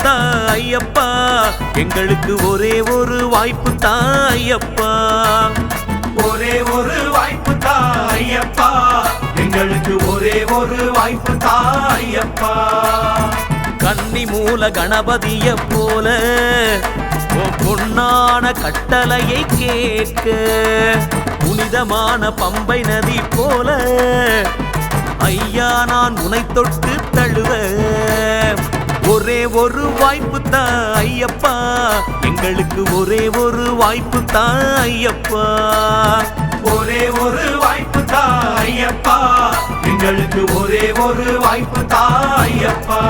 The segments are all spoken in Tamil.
தான் ஐயப்பா, எங்களுக்கு ஒரே ஒரு வாய்ப்பு தான் ஐயப்பா. ஒரே ஒரு வாய்ப்பு தான் ஐயப்பா, எங்களுக்கு ஒரே ஒரு வாய்ப்பு தான் ஐயப்பா. கன்னி மூல கணபதிய போல பொன்னான கட்டளையை கேட்க, புனிதமான பம்பை நதி போல ஐயா நான் உனை தொட்டு தழுவ, ஒரே ஒரு வாய்ப்பு தான் ஐயப்பா, எங்களுக்கு ஒரே ஒரு வாய்ப்பு தான் ஐயப்பா. ஒரே ஒரு வாய்ப்பு தான் ஐயப்பா, எங்களுக்கு ஒரே ஒரு வாய்ப்பு தான் ஐயப்பா.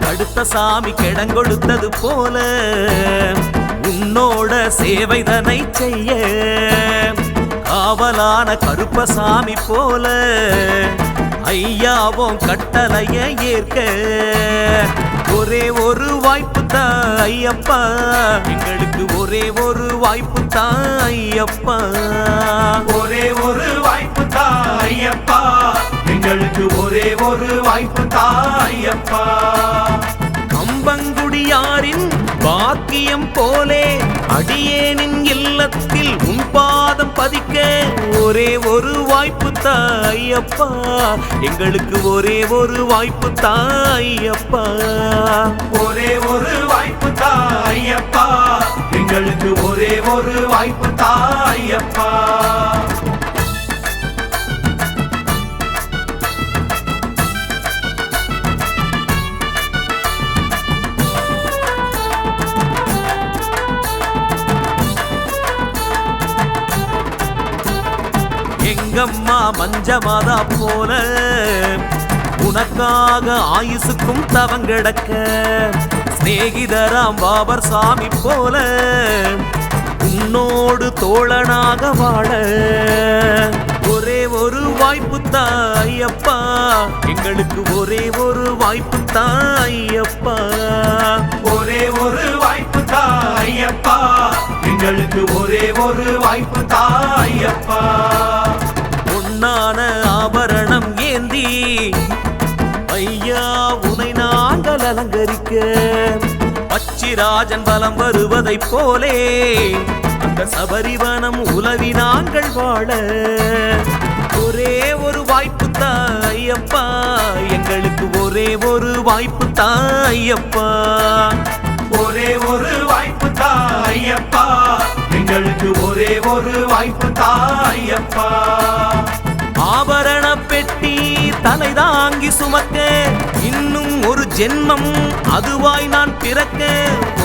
அடுத்த சாமி கிடங்கொடுத்தது போல உன்னோட சேவைதனை செய்ய, காவலான கருப்பசாமி போல ஐயாவும் கட்டளைய ஏற்க, ஒரே ஒரு வாய்ப்பு தான் ஐயப்பா, எங்களுக்கு ஒரே ஒரு வாய்ப்பு தான் ஐயப்பா. ஒரே ஒரு வாய்ப்பு தான் ஐயப்பா, எங்களுக்கு ஒரே ஒரு வாய்ப்பு தான் ஐயப்பா. கம்பங்குடியாரின் பாக்கியம் போலே அடியேனின் இல்லத்தில் உன் பாதம் பதிக்க, ஒரே ஒரு வாய்ப்பு தான் ஐயப்பா, எங்களுக்கு ஒரே ஒரு வாய்ப்பு தான் ஐயப்பா. ஒரே ஒரு வாய்ப்பு தான் ஐயப்பா, எங்களுக்கு ஒரே ஒரு வாய்ப்பு தான் ஐயப்பா. எங்கம்மா மஞ்சமாதா போல உனக்காக ஆயுசுக்கும் தவங்கடக்க, சிநேகிதராம் பாபர் சாமி போல உன்னோடு தோழனாக வாழ, ஒரே ஒரு வாய்ப்பு தான் ஐயப்பா, எங்களுக்கு ஒரே ஒரு வாய்ப்பு தான் ஐயப்பா. ஒரே ஒரு வாய்ப்பு தான் ஐயப்பா, எங்களுக்கு ஒரே ஒரு வாய்ப்பு தான் ஐயப்பா. பொன்னான ஆபரணம் ஏந்தி ஐயா உனை நாங்கள் அலங்கரிக்க, பச்சிராஜன் பலம் வருவதை போலே அந்த சபரிவனம் உலவி நாங்கள் வாழ, ஒரே ஒரு வாய்ப்பு தான் ஐயப்பா, எங்களுக்கு ஒரே ஒரு வாய்ப்பு தான் ஐயப்பா. ஒரே ஒரு வாய்ப்பு தான் ஐயப்பா, எங்களுக்கு ஒரே ஒரு வாய்ப்பு தான் ஐயப்பா. ஆபரண பெட்டி தலை தாங்கி சுமக்க, இன்னும் ஒரு ஜென்மம் அதுவாய் நான் பிறக்க,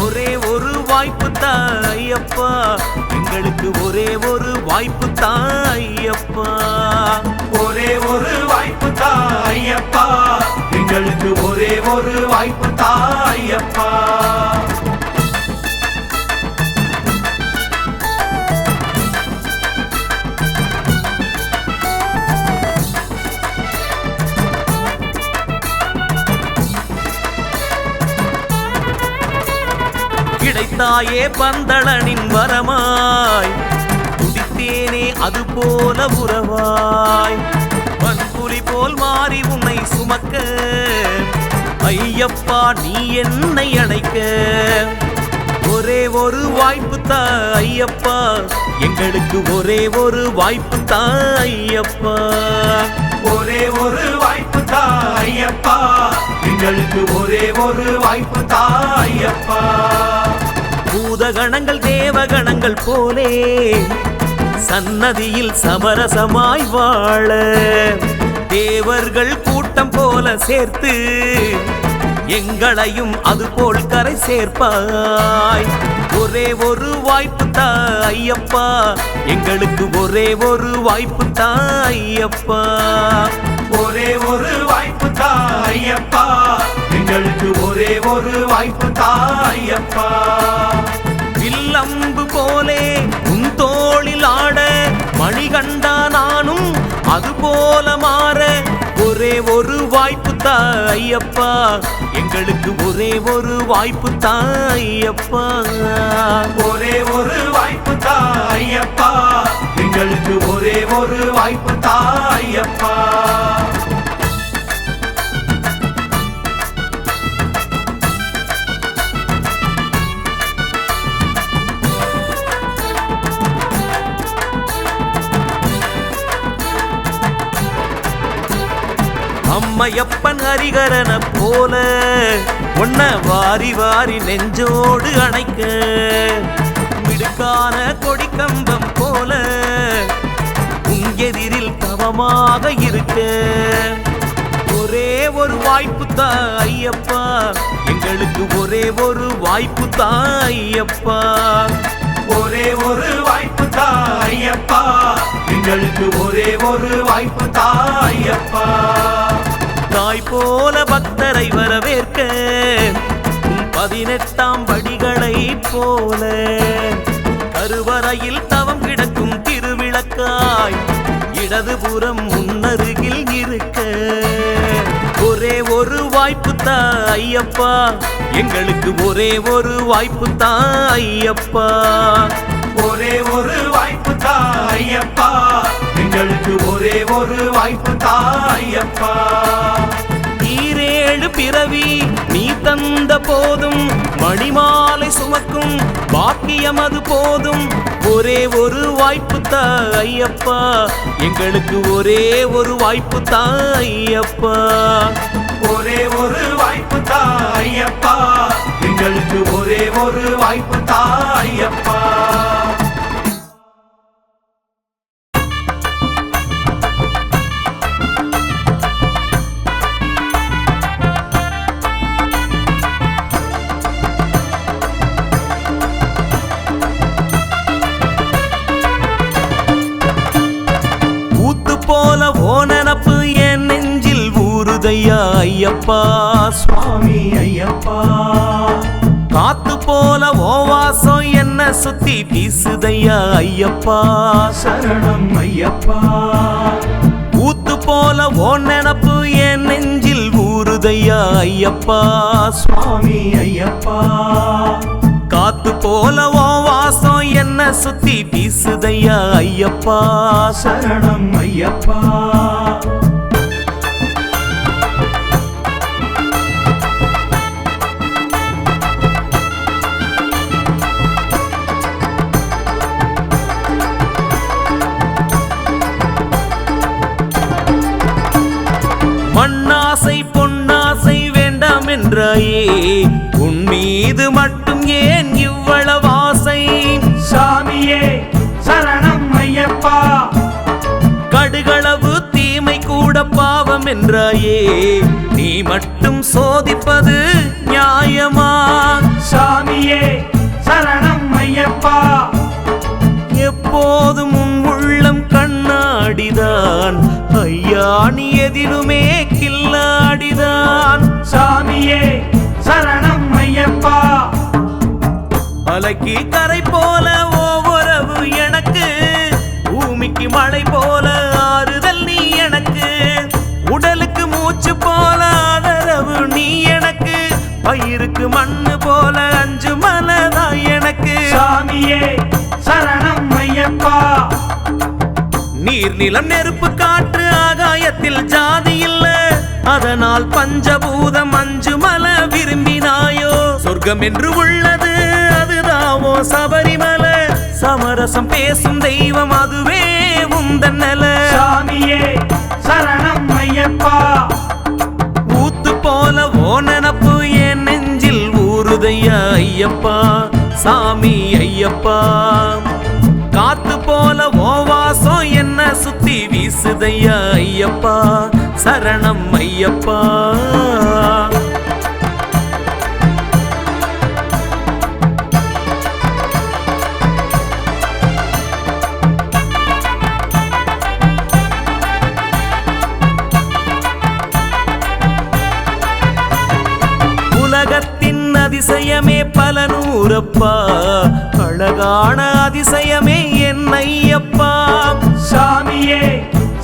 ஒரே ஒரு வாய்ப்பு தான் ஐயப்பா, எங்களுக்கு ஒரே ஒரு வாய்ப்பு தான் ஐயப்பா. ஒரே ஒரு வாய்ப்பு தான் ஐயப்பா, எங்களுக்கு ஒரே ஒரு வாய்ப்பு தான் ஐயப்பா. கிடைத்தாயே பந்தளனின் வரமாய், துடித்தேனே அது போல உறவாய், பண்புலி போல் மாறி உன்னை சுமக்க, ஐயப்பா நீ என்னை அழைக்க, ஒரே ஒரு வாய்ப்பு தான் ஐயப்பா, எங்களுக்கு ஒரே ஒரு வாய்ப்பு தான் ஐயப்பா. ஒரே ஒரு வாய்ப்பு தான் ஐயப்பா, எங்களுக்கு ஒரே ஒரு வாய்ப்பு தான் ஐயப்பா. பூதகணங்கள் தேவகணங்கள் போலே சன்னதியில் சமரசமாய் வாழ, தேவர்கள் கூட்டம் போல சேர்த்து எங்களையும் அதுபோல் கரை சேர்ப்பாய், ஒரே ஒரு வாய்ப்பு தான் ஐயப்பா, எங்களுக்கு ஒரே ஒரு வாய்ப்பு தான் ஐயப்பா. ஒரே ஒரு வாய்ப்பு தான் ஐயப்பா, எங்களுக்கு ஒரே ஒரு வாய்ப்பு தான் ஐயப்பா. வில்லம்பு போலே உன் தோளில் ஆட, மணிகண்டா நானும் அதுபோல மாற, ஒரே ஒரு வாய்ப்பு தான் ஐயப்பா, எங்களுக்கு ஒரே ஒரு வாய்ப்பு தான் ஐயப்பா. ஒரே ஒரு வாய்ப்பு தான் ஐயப்பா, எங்களுக்கு ஒரே ஒரு வாய்ப்பு தான் ஐயப்பா. அம்மையப்பன் ஹரிகரன போல உன்ன வாரி வாரி நெஞ்சோடு அணைக்க மிடுக்கான கொடிக்கம்பம் போல உன் எதிரில் தவமாக இருக்க ஒரே ஒரு வாய்ப்பு தான் ஐயப்பா எங்களுக்கு ஒரே ஒரு வாய்ப்பு தான் ஐயப்பா ஒரே ஒரு வாய்ப்பு தான் ஐயப்பா எங்களுக்கு ஒரே ஒரு வாய்ப்பு தான் ஐயப்பா தாய் போல பக்தரை வரவேற்க 18ஆம் படிகளை போல கருவறையில் தவம் கிடக்கும் திருவிளக்காய் இடதுபுறம் முன்னருகில் இருக்க ஒரே ஒரு வாய்ப்பு தான் ஐயப்பா எங்களுக்கு ஒரே ஒரு வாய்ப்பு தான் ஐயப்பா ஒரே ஒரு வாய்ப்பு தான் ஐயப்பா எங்களுக்கு ஒரே ஒரு வாய்ப்பு தான் ஐயப்பா ஈரேழு பிறவி நீ தந்த போதும் மணிமாலை சுமக்கும் பாக்கியம் அது போதும் ஒரே ஒரு வாய்ப்பு தான் ஐயப்பா எங்களுக்கு ஒரே ஒரு வாய்ப்பு தான் ஐயப்பா ஒரே ஒரு வாய்ப்பு தான் ஐயப்பா எங்களுக்கு ஒரே ஒரு வாய்ப்பு தான் ஐயப்பா போல ஓ நினப்பு என் நெஞ்சில் ஊறுதையா ஐயப்பா சுவாமி ஐயப்பா காத்து போல ஓ வாசம் என்ன சுத்தி வீசுதையா ஐயப்பா சரணம் ஐயப்பா ஊத்து போல ஓ நினப்பு என் நெஞ்சில் ஊறுதையா ஐயப்பா சுவாமி ஐயப்பா காத்து போல ஓ வாசம் என்ன சுத்தி வீசுதையா ஐயப்பா சரணம் ஐயப்பா மண்ணாசை பொன்னாசை வேண்டாம் என்றாயே உன் மீது மட்டும் ஏன் இவ்வளவு ஆசை சாமியே சரணம் ஐயப்பா கடுகளவு தீமை கூட பாவம் என்றாயே நீ மட்டும் சோதிப்பது நியாயமா சாமியே சரணம் ஐயப்பா எப்போதும் உன் உள்ளம் கண்ணாடிதான் ஐயா நீ எதிலுமே கில்லாடிதான் சாமியே சரணம் ஐயப்பா அலைக்கு கரை போல ஓவரவு எனக்கு பூமிக்கு மழை போல ஆறுதல் நீ எனக்கு உடலுக்கு மூச்சு போல ஆதரவு நீ எனக்கு பயிருக்கு மண்ணு போல அஞ்சு மலதான் எனக்கு சாமியே சரணம் ஐயப்பா நீர் நிலம் நெருப்பு காற்று ஆகாயத்தில் ஜாதி இல்ல அதனால் பஞ்சபூதம் அஞ்சு மலை விரும்பினாயோ சொர்க்கம் என்று உள்ளது அதுதாவோ சபரிமலை சமரசம் பேசும் தெய்வம் அதுவே உந்தன் நல சாமியே சரணம் ஐயப்பா ஊத்து போல ஓ நினப்பு என் நெஞ்சில் ஊறுதையா ஐயப்பா சாமி ஐயப்பா காத்து போல ஓ வாசம் என்ன சுத்தி வீசுதையா ஐயப்பா சரணம் ஐயப்பா உலகத்தின் அதிசயமே பல நூறப்பா அழகான அதிசயமே என் ஐயப்பா சாமியே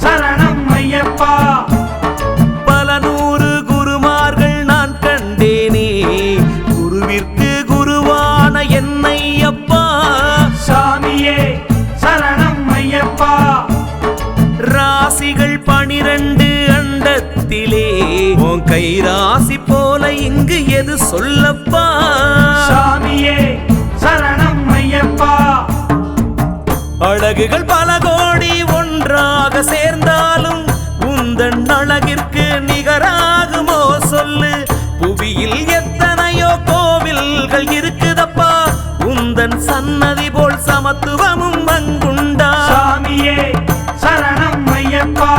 சரணம் ஐயப்பா பல நூறு குருமார்கள் நான் கண்டேனே குருவிற்கு குருவான என் ஐயப்பா சாமியே சரணம் ஐயப்பா ராசிகள் 12 அண்டத்திலே உன் கை ராசி போல இங்கு எது சொல்லப்பா சாமியே சரணம் ஐயப்பா அழகுகள் பல கோடி ஒன்றாக சேர்ந்தாலும் உந்தன் அழகிற்கு நிகர சட்டங்கள் இருக்குதப்பா உந்தன் சன்னதி போல் சமத்துவமும் அங்குண்டா சாமியே சரணம் ஐயப்பா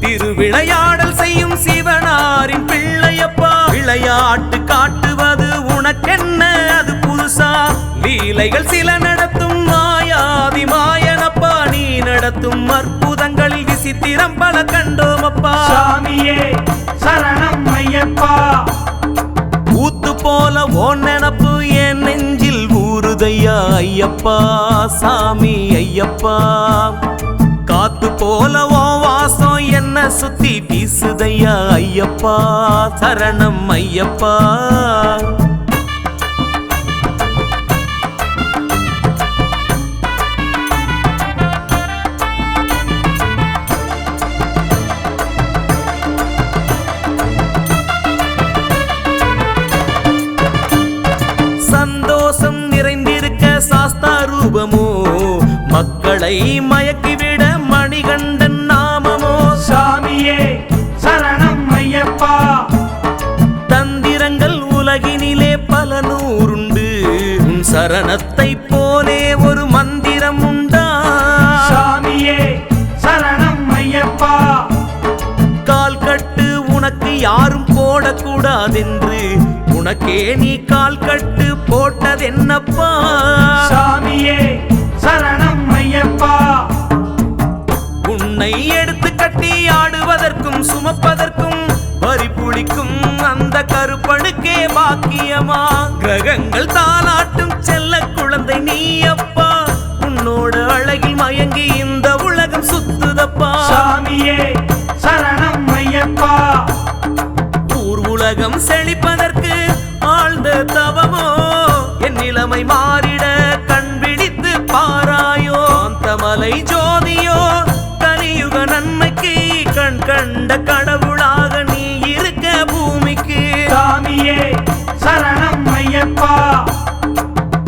திருவிளையாடல் செய்யும் சிவனாரின் பிள்ளையப்பா விளையாட்டு காட்டுவது உனக்கென்ன அது புதுசா லீலைகள் சில நடத்தும் மாயாதி மாயனப்பா நீ நடத்தும் அற்புதங்களில் விசித்திரம் பல கண்டோமப்பா சாமியே சரணம் ஐயப்பா ஊத்து போல ஓன் நினப்பு என் நெஞ்சில் ஊறுதையா ஐயப்பா சாமி ஐயப்பா காத்து போல ஓ வாசம் என்ன சுத்தி வீசுதையா ஐயப்பா சரணம் ஐயப்பா சந்தோஷம் நிறைந்திருக்க சாஸ்தா ரூபமோ மக்களை மயக்கிவிட மணிகண்டன் நாமமோ சாமியே சரணம் ஐயப்பா தந்திரங்கள் உலகினிலே பல நூறுண்டு உன் சரணத்தை போலே ஒரு மந்திரம் உண்டா சாமியே சரணம் ஐயப்பா கால் கட்டு உனக்கு யாரும் போடக்கூடாதென்று உனக்கே நீ கால் கட்டு போட்டதென்னப்பா சாமியே சரணம் ஐயப்பா உன்னை எடுத்து கட்டி ஆடுவதற்கும் சுமப்பதற்கும் பறிப்புளிக்கும் அந்த கருப்பனுக்கே பாக்கியமா கிரகங்கள் தாலாட்டும் செல்ல குழந்தை நீ அப்பா உன்னோட அழகில் மயங்கி இந்த உலகம் சுத்துதப்பா சாமியே சரணம் ஐயப்பா ஊர் உலகம் செழிப்பதற்கு ஆழ்ந்த தவமோ என் நிலைமை மாறிட கண் விழித்து பாராயோ அந்தமலை ஜோதியோ கலியுக நன்மைக்கு கண் கண்ட கடவுளாக நீ இருக்க பூமிக்கு சாமியே சரணம் ஐயப்பா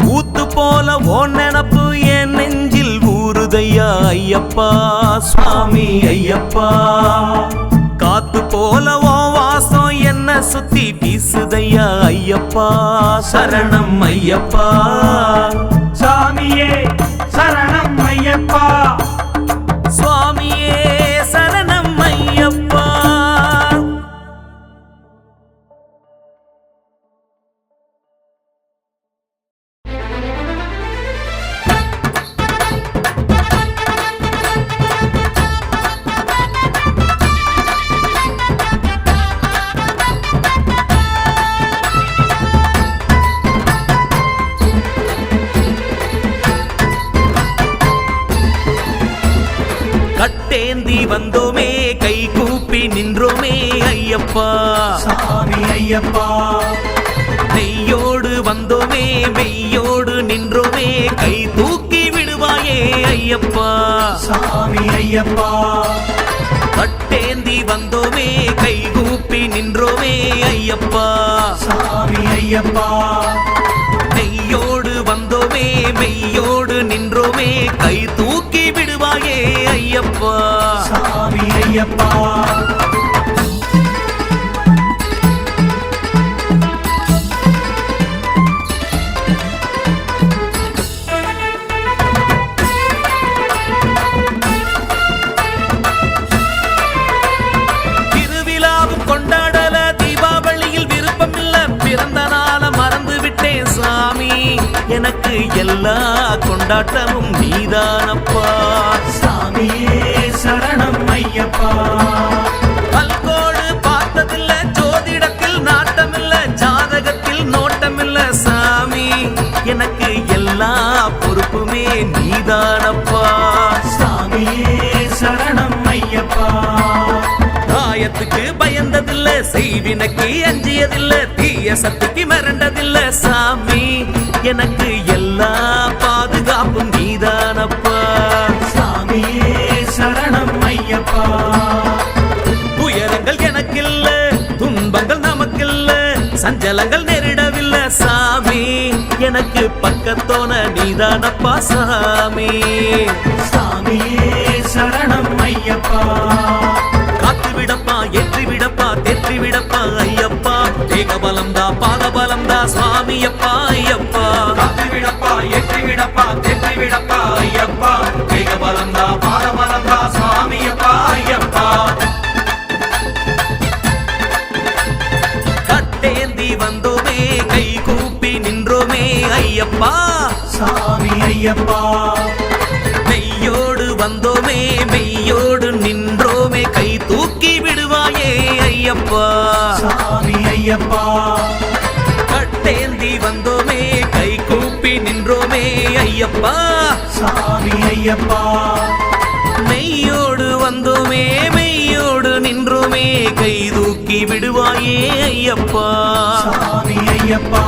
ஊத்து போல ஓன் நினப்பு என் நெஞ்சில் ஊறுதையா ஐயப்பா சுவாமி ஐயப்பா காத்து போல ஓ வாசம் என்ன சுத்தி வீசுதையா ஐயப்பா சரணம் ஐயப்பா சாமியே சரணம் ஐயப்பா சுவாமியே சரணம் ஐயப்பா கட்டேந்தி வந்தோமே கை கூப்பி நின்றோமே ஐயப்பா சாமி ஐயப்பா நெய்யோடு வந்தோமே மெய்யோடு நின்றோமே கை தூக்கி விடுவாயே ஐயப்பா சாமி ஐயப்பா கட்டேந்தி வந்தோமே கை கூப்பி நின்றோமே ஐயப்பா சாமி ஐயப்பா நெய்யோடு வந்தோமே மெய்யோடு நின்றோமே கை தூக்கி விடுவாயே ஐயப்பா சாமி ஐயப்பா திருவிழாவும் கொண்டாடல தீபாவளியில் விருப்பமில்ல பிறந்த நாள மறந்து விட்டேன் சாமி எனக்கு எல்லா கொண்டாட்டமும் நீதானப்பா சாமியே சரணம் ஐயப்பா பல்கோடு பார்த்ததில்ல ஜோதிடத்தில் நாட்டமில்ல ஜாதகத்தில் நோட்டமில்ல சாமி எனக்கு எல்லா பொறுப்புமே நீதானப்பா சாமியே சரணம் ஐயப்பா தாயத்துக்கு பயந்ததில்ல செய்வினக்கு அஞ்சியதில்ல தீய சக்திக்கு மிரண்டதில்ல சாமி எனக்கு எல்லா பாதுகாப்பும் நீதானப்பா சாமியே சரணம் ஐயப்பா துயரங்கள் எனக்கில்ல துன்பங்கள் நமக்கில்ல சஞ்சலங்கள் நெருடவில்லை சாமி எனக்கு பக்கத்தோன நீதானப்பா சாமி சாமியே சரணம் ஐயப்பா காத்து விடப்பா ஏற்றி விடப்பா தெற்றி விடப்பா ஐயப்பா தேக பலம் தா பாத பலம் தா சாமியப்பா ஐயப்பா. காத்து விடப்பா ஏற்றி விடப்பா தேற்றி விடப்பா ஐயப்பா கைக பலந்தா பாத பலந்தா சாமியப்பா ஐயப்பா. கட்டேந்தி வந்தோமே கை கூப்பி நின்றோமே ஐயப்பா சாமி ஐயப்பா. மெய்யோடு வந்தோமே மெய்யோடு நின்றோமே கை தூக்கி விடுவாயே ஐயப்பா சாமி ஐயப்பா. கட்டேந்தி வந்தோமே கை கூப்பி நின்றோமே ஐயப்பா சாமி ஐயப்பா. மெய்யோடு வந்தோமே மெய்யோடு நின்றோமே கை தூக்கி விடுவாயே ஐயப்பா சாமி ஐயப்பா.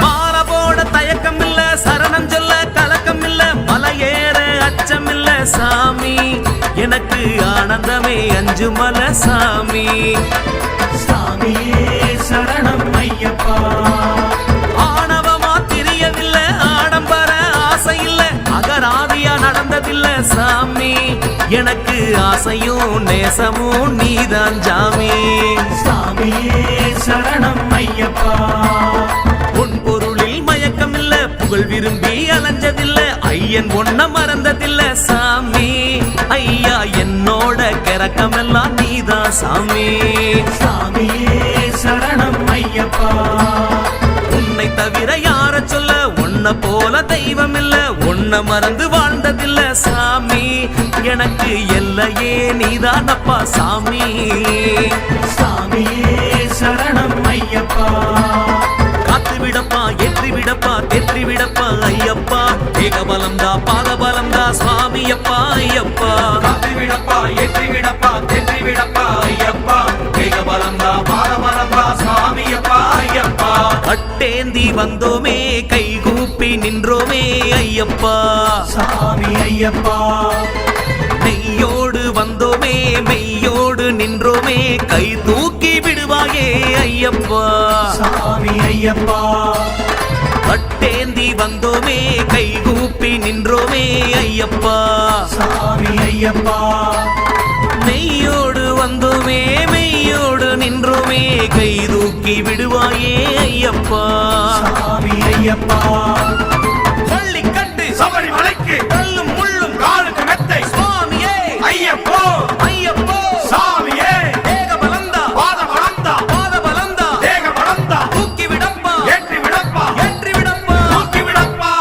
மாலை போட தயக்கம் இல்ல சரணம் சொல்ல கலக்கம் இல்ல மலை ஏற அச்சம் இல்ல சாமி எனக்கு ஆனந்தமே அஞ்சு மலை சாமி சாமியே சரணம் ஐயப்பா. ஆணவமா தெரியவில்லை ஆடம்பர ஆசை இல்ல அகராதியா நடந்ததில்ல சாமி எனக்கு ஆசையும் நேசமும் நீதான் ஜாமி சாமியே சரணம் ஐயப்பா. உன் பொருளில் மயக்கம் இல்ல புகழ் விரும்பி அலைஞ்சதில்ல ஐயன் ஒன்ன மறந்ததில்ல சாமி ஐயா என்னோட கிறக்கமெல்லாம் நீதான் சாமி சாமியே சரணம் ஐயப்பா. உன்னை தவிர யார சொல்ல உன்னை போல தெய்வம் இல்ல உன்னை மறந்து வாழ்ந்ததில்ல சாமி எனக்கு எல்லையே நீதானப்பா சாமி சாமியே சரணம் ஐயப்பா. காத்து விடப்பா ஏற்றி விடப்பா தேற்றி விடப்பா ஐயப்பா ஏகபலம்தா பாதபலம்தா சுவாமியப்பா ஐயப்பா காத்து விடப்பா ஏற்றி விடப்பா தேற்றி விடப்பா ஐயப்பா கைக பலந்தா பாத பலந்தா சாமியப்பா ஐயப்பா. கட்டேந்தி வந்தோமே கை கூப்பி நின்றோமே ஐயப்பா சாமி ஐயப்பா. மெய்யோடு வந்தோமே மெய்யோடு நின்றோமே கை தூக்கி விடுவாயே ஐயப்பா சாமி ஐயப்பா. கட்டேந்தி வந்தோமே கை கூப்பி நின்றோமே ஐயப்பா சாமி ஐயப்பா. மெய்யோடு வந்தோமே மெய்யோடு நின்றோமே கை தூக்கி விடுவாயே ஐயப்பா சாமி ஐயப்பா. பள்ளிக்கட்டு சபரிமலைக்கு கல்லும் முள்ளும் காலுக்கு மெத்தை சுவாமியே ஐயப்போ ஐயப்போ சாமியே ஏகபலந்தா பாத பலந்தா பாதபலந்தா தேக பலந்தா தூக்கி விடப்பா ஏற்றி விடப்பா ஏற்றி விடப்பா தூக்கி விடப்பா.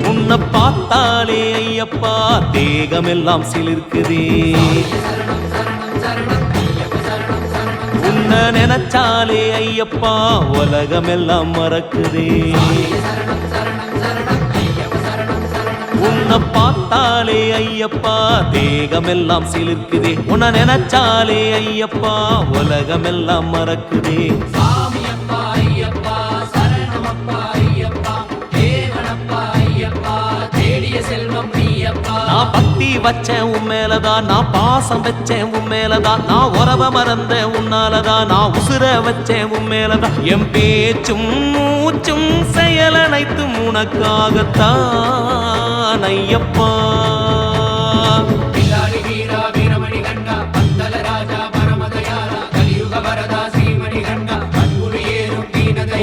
உன்னை பார்த்தாலே ஐயப்பா தேகமெல்லாம் சிலிர்க்குதே உன்னை நினைச்சாலே ஐயப்பா உலகமெல்லாம் மறக்குதே உன்னை பார்த்தாலே ஐயப்பா தேகமெல்லாம் சிலிர்க்குதே உன்னை நினைச்சாலே ஐயப்பா உலகமெல்லாம் மறக்குதே நான் பக்தி வச்சேன் உன் மேலதான் நான் பாசம் வச்சேன் உன் மேலதான் நான் உறவ மறந்தேன் உன்னாலதான் நான் உசுர வச்சேன் உன் மேலதான் என் பேச்சும் மூச்சும் செயல் அனைத்தும் உனக்காகத்தான் ஐயப்பா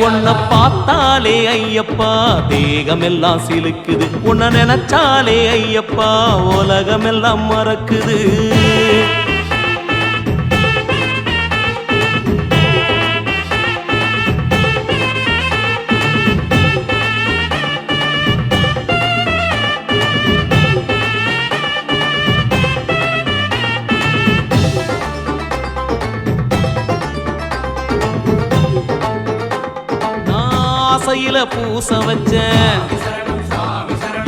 உன்னை பார்த்தாலே ஐயப்பா தேகமெல்லாம் சிலுக்குது உன்னை நினைச்சாலே ஐயப்பா உலகமெல்லாம் மறக்குது ஆசையில பூச வச்சேன்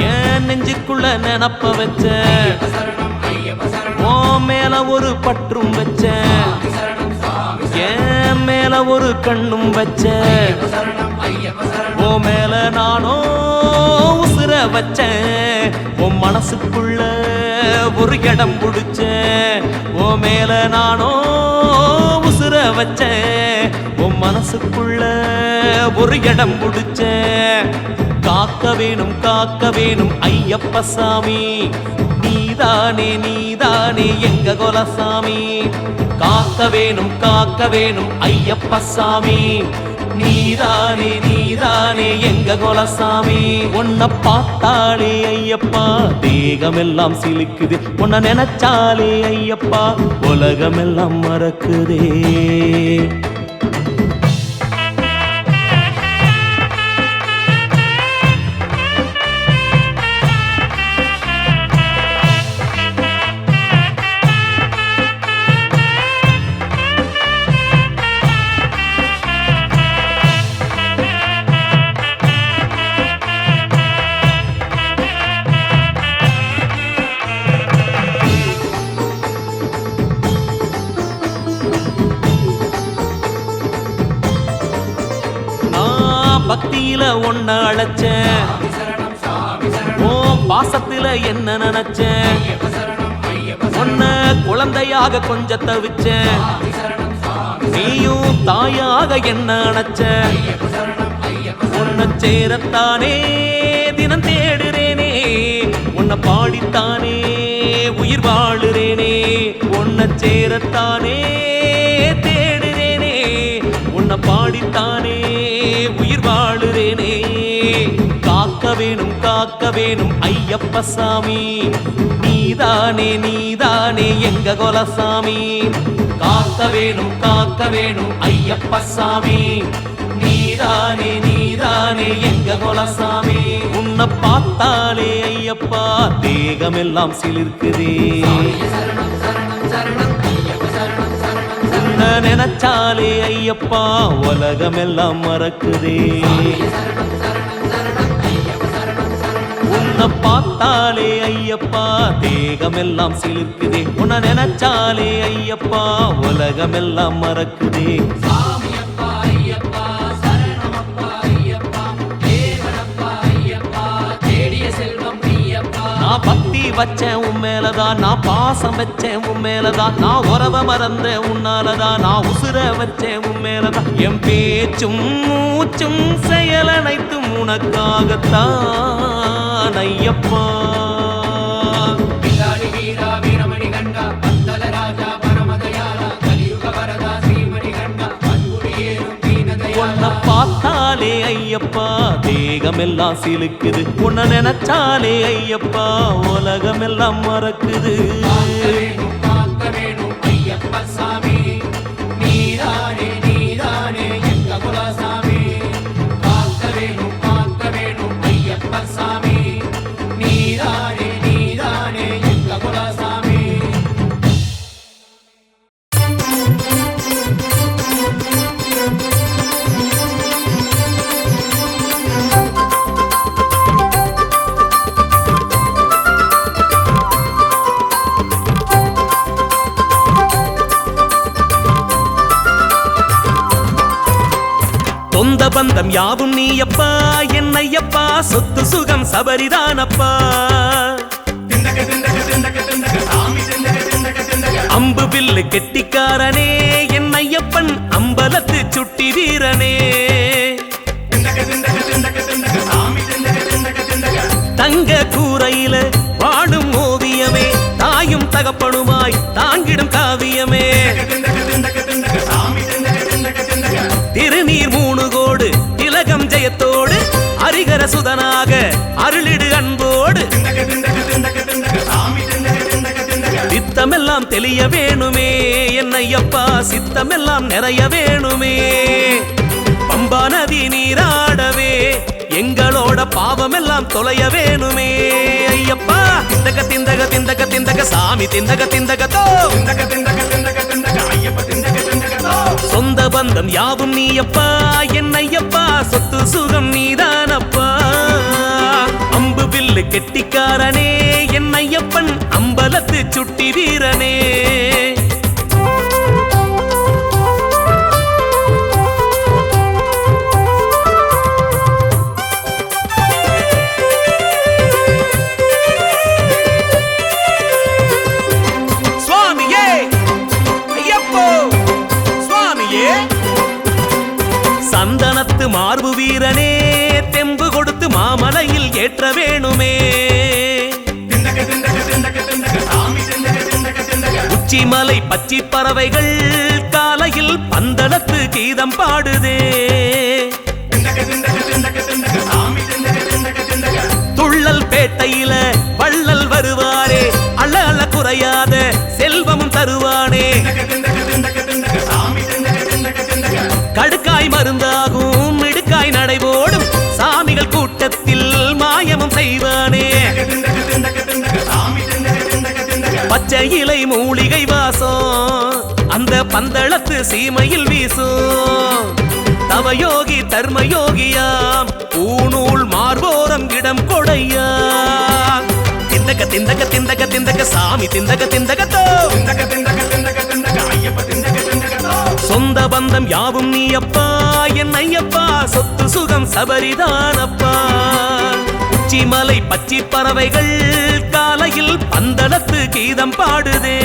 என் நெஞ்சுக்குள்ள நினப்ப வச்ச ஓ மேல ஒரு பற்றும் வச்ச என் மேல ஒரு கண்ணும் வச்ச ஓ மேல நானோ உசுர வச்சேன் உன் மனசுக்குள்ள ஒரு இடம் பிடிச்சேன் ஓ மேல நானோ உசுர வச்சேன் உன் மனசுக்குள்ள ஒரு இடம் பிடிச்சேன் காக்க வேணும் ஐயப்ப சாமி நீதானே நீதானே எங்க குலசாமி காக்க வேணும் ஐயப்ப சாமி நீதானே நீதானே எங்க குலசாமி உன்னை பார்த்தாலே ஐயப்பா தேகமெல்லாம் சிலுக்குது உன்னை நினைச்சாலே ஐயப்பா உலகமெல்லாம் மறக்குதே பக்தியில ஒன்ன அழைச்சேன் ஓ பாசத்தில என்ன நினைச்சேன் ஒன்ன குழந்தையாக கொஞ்ச தவிச்சேன் நீயும் தாயாக என்ன நினைச்ச உன்னை சேரத்தானே தினம் தேடுறேனே உன்னை பாடித்தானே உயிர் வாழுறேனே உன்னை சேரத்தானே தேடுறேனே உன்னை பாடித்தானே உயிர் வாழுறேனே காக்க வேணும் ஐயப்ப சாமி நீதானே நீதானே எங்க குலசாமி காக்க வேணும் ஐயப்ப சாமி நீதானே நீதானே எங்க குலசாமி உன்னை பார்த்தாலே ஐயப்பா தேகமெல்லாம் சிலிர்க்குதே உன்னை நினைச்சாலே ஐயப்பா உலகமெல்லாம் மறக்குதே உன்னை பார்த்தாலே ஐயப்பா தேகமெல்லாம் சிலிர்க்குதே உன்னை நினைச்சாலே ஐயப்பா உலகமெல்லாம் மறக்குதே நான் பக்தி வச்சேன் உன் மேலதான் நான் பாசம் வச்சேன் உன் மேலதான் நான் உறவ மறந்தேன் உன்னாலதான் நான் உசுர வச்சேன் உன் மேலதான் என் பேச்சும் மூச்சும் செயல் அனைத்தும் உனக்காகத்தான் ஐயப்பா உன்னை பார்த்தாலே ஐயப்பா தேகமெல்லாம் சிலுக்குது உன்னை நினைச்சாலே ஐயப்பா உலகமெல்லாம் மறக்குது சொந்த பந்தம் யாவும் நீயப்பா என்னையப்பா சொத்து சுகம் சபரிதானப்பா அம்பு வில்லு கெட்டிக்காரனே என்னையப்பன் அம்பலத்து சுட்டி வீரனே தங்க கூரையில வாடும் ஓவியமே தாயும் தகப்பனுமாய் தாங்கிடும் காவியமே திருநீர் மூணுகோடு திலகம் ஜெயத்தோடு அரிகர சுதனாக அருளிடு அன்போடு சித்தமெல்லாம் தெளிய வேணுமே என்னையப்பா சித்தமெல்லாம் நிறைய வேணுமே பம்பா நதி நீராடவே எங்களோட பாவமெல்லாம் தொலைய வேணுமே ஐயப்பா திந்தக திந்தக திந்தக திந்தக சாமி திந்தக திந்தகத்தோ சொந்த பந்தம் யாவும் நீயப்பா என்னையப்பா சொத்து சுகம் நீதானப்பா அம்பு வில்லு கெட்டிக்காரனே என் ஐயப்பன் அம்பலத்து சுட்டி வீரனே. சுவாமியே ஐயப்போ சுவாமியே சந்தனத்து மார்பு வீரனே தெம்பு கொடுத்து மாமலையில் ஏற்ற வேணுமே. உச்சிமலை பச்சி பறவைகள் காலையில் பந்தளத்து கீதம் பாடுதே. துள்ளல் பேட்டையில வள்ளல் வருவாரே அள்ள அள்ள குறையாத செல்வமும் தருவானே. கடுக்காய் மருந்தாகும் இடுக்காய் நடைபோடும் சாமிகள் கூட்டத்தில் மாயமும் செய்வானே. பச்சை இலை மூலிகை வாசம் அந்த பந்தளத்து சீமையில் வீசும். தவயோகி தர்மயோகியாம் பூநூல் மார்போரம் இடம் கொடையா. திந்தக திந்தக திந்தக திந்தக சாமி திந்தக திந்தகத்தோ சொந்த பந்தம் யாவும் நீ அப்பா என் ஐயப்பா சொத்து சுகம் சபரிதானப்பா. உச்சிமலை பச்சி பறவைகள் காலையில் பந்தளத்து கீதம் பாடுதே.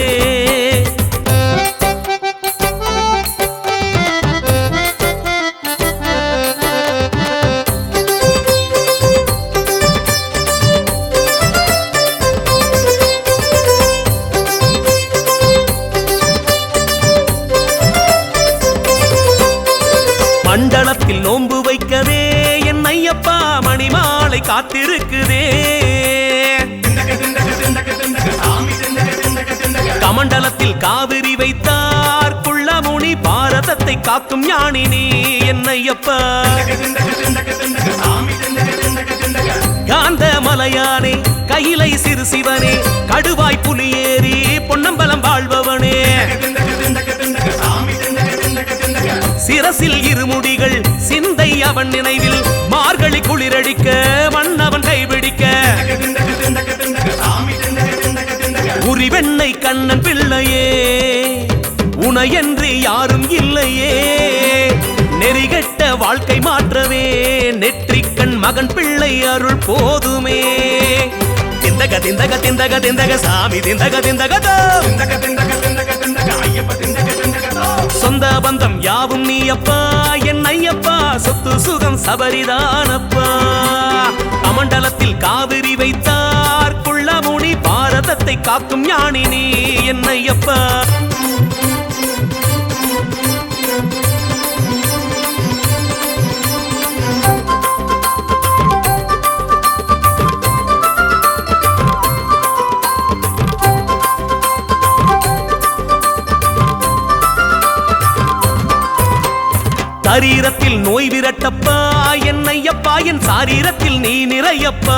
மண்டலத்தில் நோன்பு வைக்கவே என் ஐயப்பா மணிமாலை காத்திருக்குதே. கமண்டலத்தில் காவிரி வைத்தார் குள்ளமுனி பாரதத்தை காக்கும் ஞானினி என் ஐயப்பா. காந்த மலையானே கையிலை சிறு சிவனே கடுவாய் புலியேறி பொன்னம்பலம் வாழ்பவனே. சிரசில் இருமுடிகள் சிந்தை அவன் நினைவில் மார்கழி குளிரடிக்க மன்னவன் கைபிடிக்க. உரிவெண்ணை கண்ணன் பிள்ளையே உனையன்றி யாரும் இல்லையே. நெறிகட்ட வாழ்க்கை மாற்றவே நெற்றிக்கண் மகன் பிள்ளை அருள் போதுமே. திந்தக திந்தக திந்தக திந்தக சாமி திந்தக திந்தகதோ சொந்த பந்தம் யாவும் நீ அப்பா என் ஐயப்பா சொத்து சுகம் சபரிதானப்பா. கமண்டலத்தில் காவிரி வைத்தார் குள்ளமுனி பாரதத்தை காக்கும் ஞானினி என் ஐயப்பா. சரீரத்தில் நோய் விரட்டப்பா என் ஐயப்பா என் சாரீரத்தில் நீ நிறையப்பா.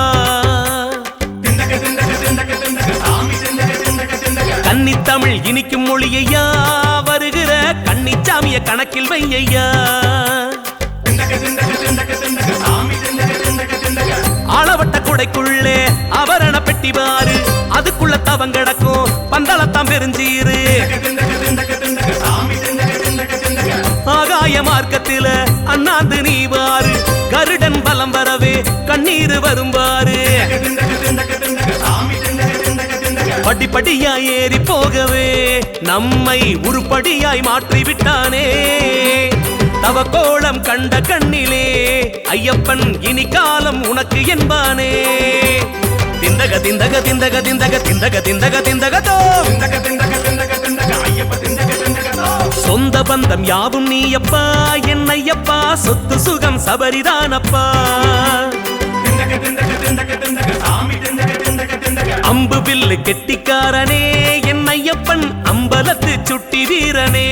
கன்னித்தமிழ் இனிக்கும் மொழியையா வருகிற கன்னிச்சாமிய கணக்கில் வையையா. அளவட்ட குடைக்குள்ளே ஆபரண பெட்டி பாரு அதுக்குள்ள தவங்கடக்கும் பந்தளத்தாம் பெருஞ்சீரு. ஆகாய மார்க்கத்தில அண்ணாந்து நீ வாரு கருடன் பலம் வரவே கண்ணீர் வரும்பாரு. படிப்படியாய் ஏறி போகவே நம்மை உருப்படியாய் மாற்றி விட்டானே. தவ கோலம் கண்ட கண்ணிலே ஐயப்பன் இனி காலம் உனக்கு என்பானே. திந்தக திந்தக திந்தக திந்தக திந்தக திந்தக திந்தகதோ சொந்த பந்தம் யாவும் நீ அப்பா என் ஐயப்பா சொத்து சுகம் சபரிதானப்பா. அம்பு வில்லு கெட்டிக்காரனே என் ஐயப்பன் அம்பலத்து சுட்டி வீரனே.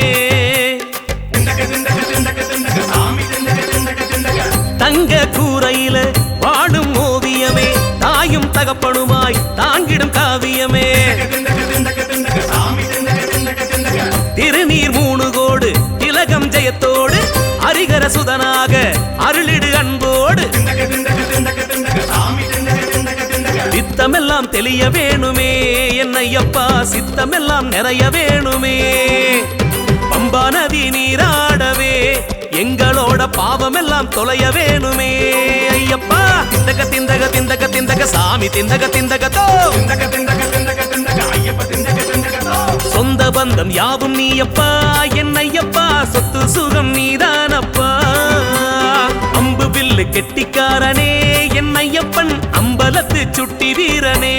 தங்க கூரையில வாடும் ஓவியமே தாயும் தகப்பனுமாய் தாங்கிடும் காவியமே. திருநீர் மூணுகோடு திலகம் ஜெயத்தோடு அரிகர சுதனாக அருளிடு அன்போடு. தெளிய வேணுமே என்னையப்பா சித்தமெல்லாம் நிறைய வேணுமே பம்பா நதி நீராடவே எங்களோட பாவமெல்லாம் தொலைய வேணுமே ஐயப்பா திந்தக திந்தக திந்தக திந்தக சாமி திந்தக திந்தகதோ திந்தக திந்தக திந்தக திந்தக ஐயப்ப திந்தக திந்தகதோ சொந்த பந்தம் யாவும் நீயப்பா என்னையப்பா சொத்து சுகம் நீதானப்பா அம்பு வில்லு கெட்டிக்காரனே என்னையப்பன் அம்பலத்து சுட்டி வீரனே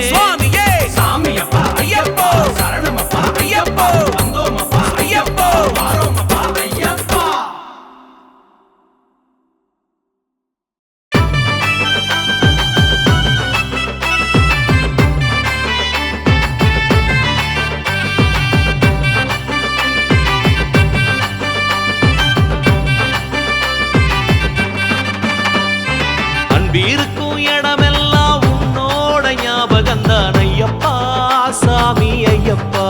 சுவாமியே சாமியப்பா ஐயப்போ சரணமப்பா ஐயப்போ வந்தோமப்பா ஐயப்போ வாரோமப்பா ஐயப்பா அன்பிருக்கும் இடமெல்லாம் உன்னோட ஞாபகம்தான் ஐயப்பா சாமி ஐயப்பா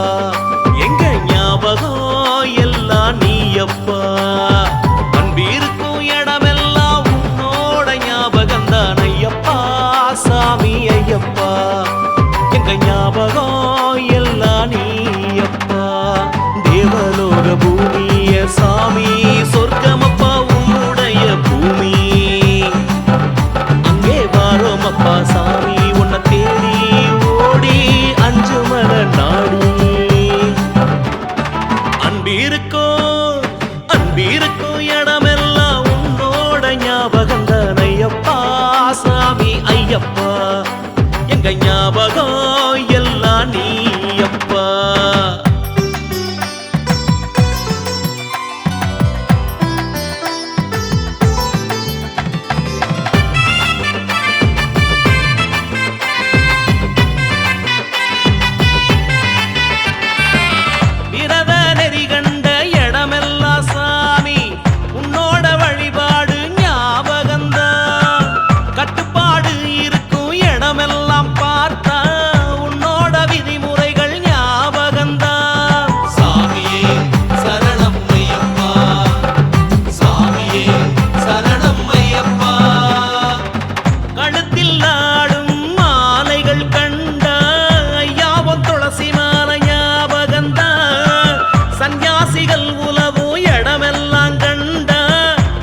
எங்க ஞாபகம் எல்லாம் நீயப்பா அன்பிருக்கும் இடமெல்லாம் உன்னோட ஞாபகம்தான் ஐயப்பா சாமி ஐயப்பா எங்க ஞாபகம் எல்லாம் நீயப்பா தேவலோக பூமிய சாமி சொர்க்கமப்பா உன்னுடைய பூமி அங்கே வாரோமப்பா சாமி உன்னை தேடி ஓடி அஞ்சு மர நாடி அன்பிருக்கும் இடமெல்லாம் உன்னோட ஞாபகம் தான் ஐயப்பா சாமி ஐயப்பா எங்க ஞாபகம் எல்லாம் நீயப்பா விரத நெறி கண்ட இடமெல்லாம் சாமி உன்னோட வழிபாடு ஞாபகம்தான் கட்டுப்பாடு இருக்கும் இடமெல்லாம் பார்த்தா உன்னோட விதிமுறைகள் ஞாபகம்தான் சாமியே சரணம் ஐயப்பா சாமியே சரணம் ஐயப்பா கழுத்தில் நாடும் மாலைகள் கண்ட ஐயாவும் துளசி மாலை ஞாபகம்தான் சந்நியாசிகள் உலவும் இடமெல்லாம் கண்ட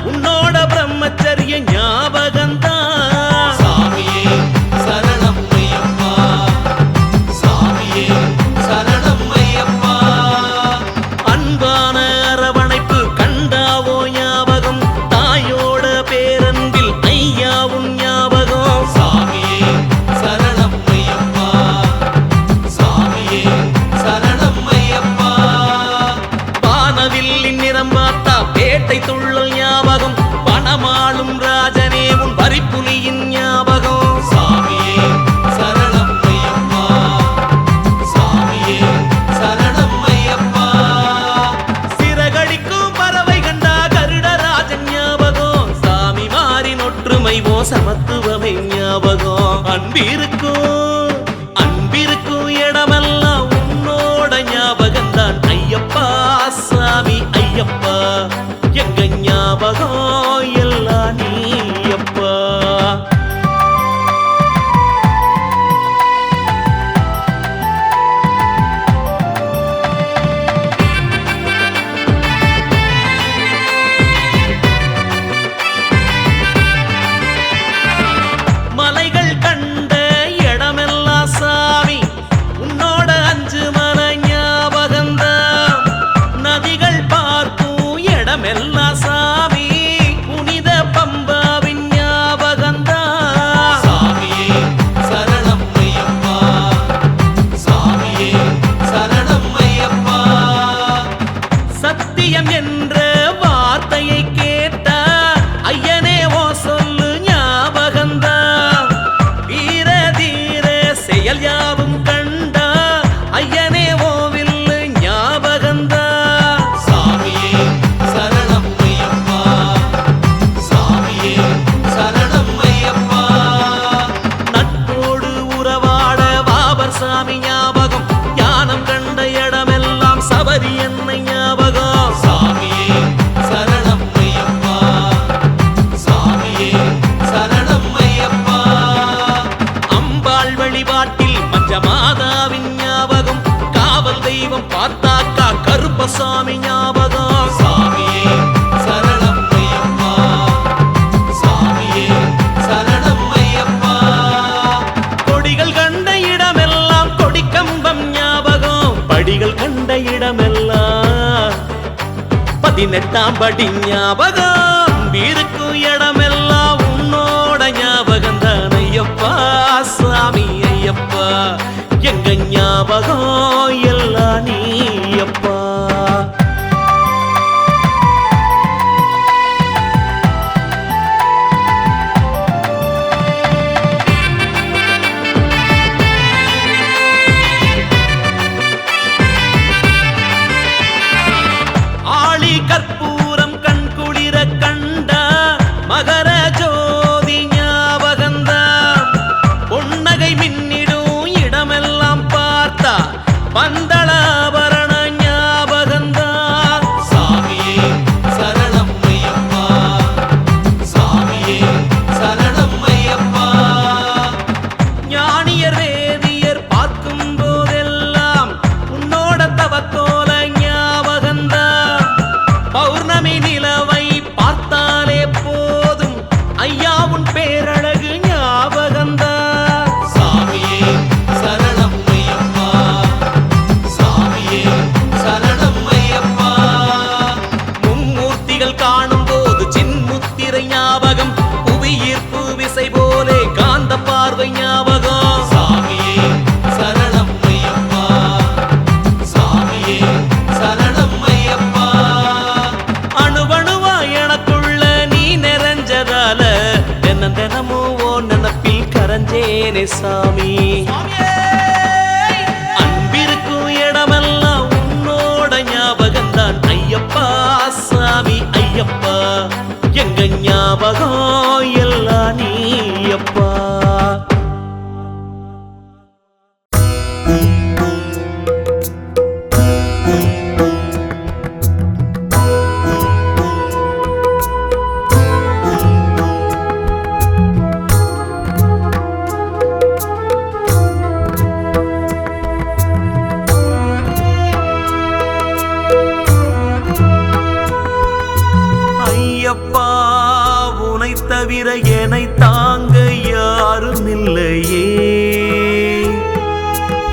உன்னோட பிரம்மச்சரிய ஞாபகம்தான் சாமியே சரணம் ஐயப்பா சாமியே சரணம் ஐயப்பா அன்பான அரவணைப்பு கண்டாவோ ஞாபகம் தாயோட பேரன்பில் ஐயாவும் ஞாபகம் சாமியே சரணம் ஐயப்பா சாமியே சரணம் ஐயப்பா வானவில்லின் நிறம் பார்த்தா பேட்டை துள்ளல் ஞாபகம் பணமாளும் ராஜனே உன் பறிப்புலியின் ஞாபகம் சாமியே சரணம் ஐயப்பா சாமியே சரணம் ஐயப்பா சிறகடிக்கும் பறவை கண்டா கருடராஜன் ஞாபகம் சாமி மாறின் ஒற்றுமை ஓ சமத்துவமை ஞாபகம் அன்பிருக்கும் இடமெல்லாம் உன்னோட ஞாபகம் தான் ஐயப்பா சாமி ஐயப்பா எங்க ஞாபகம் எல்லாம் நீயப்பா மலைகள் கண்ட 18 ஞாபகம் இருக்கும் இடமெல்லாம் உன்னோட ஞாபகம் தான் ஐயப்பா சாமி ஐயப்பா எங்க ஞாபகம் எல்லாம் நீ அப்பா கற்பூரம் கண் குளிர கண்ட மகர ஜோதி ஞாபகந்தான் பொன்னகை மின்னிடும் இடமெல்லாம் பார்த்தா பந்தளாபரண ஞாபகந்தான் சாமியே சரணம் ஐயப்பா சாமியே சரணம் ஐயப்பா ஞானியர் வேதியர் பார்க்கும் போதெல்லாம் உன்னோட தவத்தோல பௌர்ணமி நிலவை பார்த்தாலே போதும் ஐயா உன் பேரழகு ஞாபகந்தா சாமியே சரணம் ஐயப்பா சாமியே சரணம் ஐயப்பா மும்மூர்த்திகள் காணும் போது சின்முத்திரை ஞாபகம் புவியீர்ப்பு விசை போலே காந்த பார்வை ஞாபகம் சாமியே சரணம் ஐயப்பா சாமியே சரணம் ஐயப்பா எனக்குள்ள நீ நிறைஞ்சதால தினமும் ஓ நினப்பில் கரைஞ்சேனே சாமி அன்பிருக்கும் இடமெல்லாம் உன்னோட ஞாபகம் தான் ஐயப்பா சாமி ஐயப்பா எங்க ஞாபகம் எல்லாம் நீ அப்பா தவிர என்னை தாங்க யாரும் இல்லையே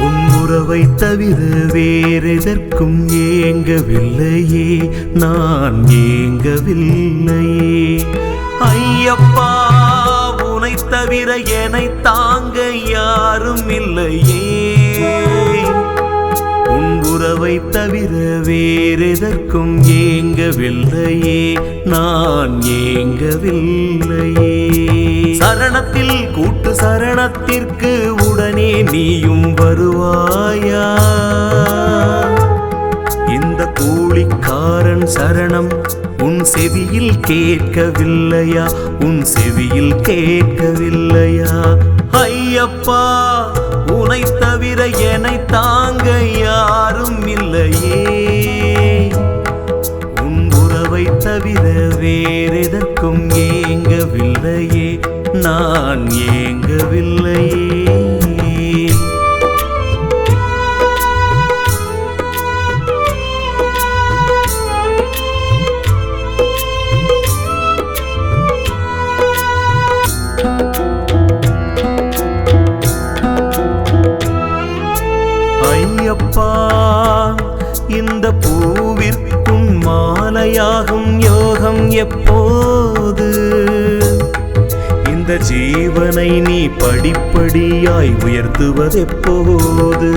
உன் உறவை தவிர வேறெதற்கும் ஏங்கவில்லையே நான் ஏங்கவில்லையே ஐயப்பா உனை தவிர என்னை தாங்க யாரும் இல்லையே உன் உறவை தவிர வேறெதற்கும் ஏங்கவில்லையே நான் ஏங்கவில்லையே சரணத்தில் கூட்டு சரணத்திற்கு உடனே நீயும் வருவாயா இந்த கூலிக்காரன் சரணம் உன் செவியில் கேட்கவில்லையா உன் செவியில் கேட்கவில்லையா ஐயப்பா உனை தவிர என்னை தாங்க யாரும் இல்லையே உன் உறவை தவிர வேறெதற்கும் ஏங்கவில்லையே நான் ஏங்கவில்லையே ஐயப்பா இந்த பூவிற்கும் மாலையாகும் யோகம் எப்போது இந்த ஜீவனை நீ படிப்படியாய் உயர்த்துவதெப்போது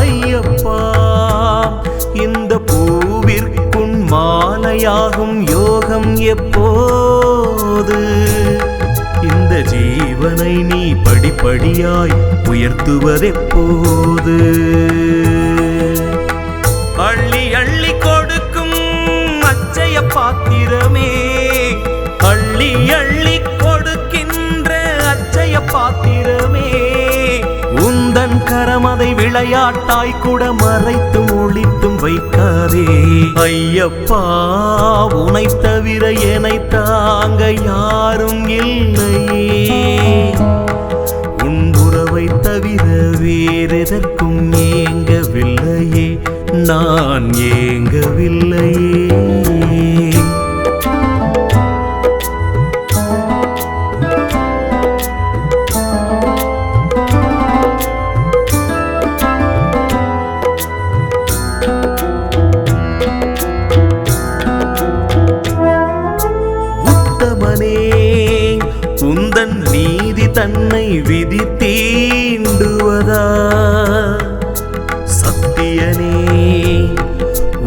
ஐயப்பா இந்த பூவிற்கும் மாலையாகும் யோகம் எப்போது இந்த ஜீவனை நீ படிப்படியாய் உயர்த்துவதெப்போது அள்ளி அள்ளி கொடுக்கும் அச்சய பாத்திரமே அள்ளி அள்ளி கொடுக்கின்ற அச்சய பாத்திரமே உந்தன் கரமதை விளையாட்டாய் கூட மறைத்தும் ஒளித்தும் வைக்காதே ஐயப்பா உனை தவிர என்னை தாங்க யாரும் இல்லையே உன் உறவை தவிர வேறெதற்கும் ஏங்கவில்லையே நான் ஏங்கவில்லையே தன்னை விதி தீண்டுவதா சத்தியனே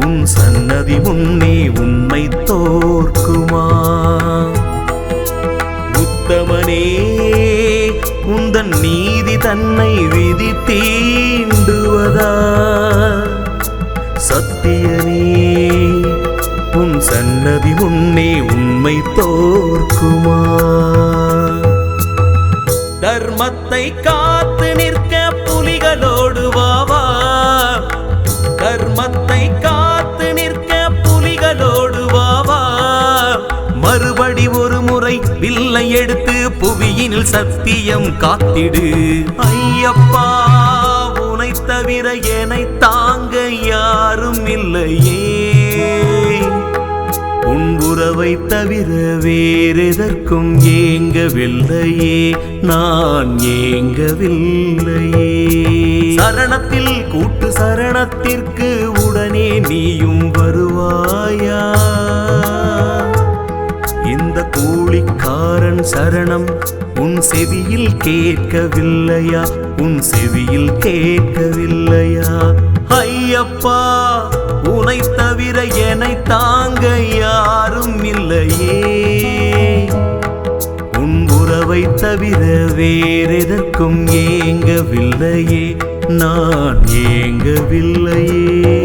உன் சன்னதி முன்னே உண்மை தோற்குமா உத்தமனே உந்தன் நீதி தன்னை விதி தீண்டுவதா சத்தியனே உன் சன்னதி முன்னே உண்மை தோற்குமா தர்மத்தை காத்து நிற்க புலிகளோடு வாவா தர்மத்தை காத்து நிற்க புலிகளோடு வாவா மறுபடி ஒரு முறை வில்லை எடுத்து புவியினில் சத்தியம் காத்திடு ஐயப்பா உனை தவிர என்னை தாங்க யாரும் இல்லையே உன் உறவை தவிர வேறெதற்கும் ஏங்கவில்லையே நான் ஏங்கவில்லையே சரணத்தில் கூட்டு சரணத்திற்கு உடனே நீயும் வருவாயா இந்த கூலிக்காரன் சரணம் உன் செவியில் கேட்கவில்லையா உன் செவியில் கேட்கவில்லையா ஐயப்பா உனை தவிர என்னை தாங்க யாரும் இல்லையே உன் உறவை தவிர வேறெதற்கும் ஏங்கவில்லையே நான் ஏங்கவில்லையே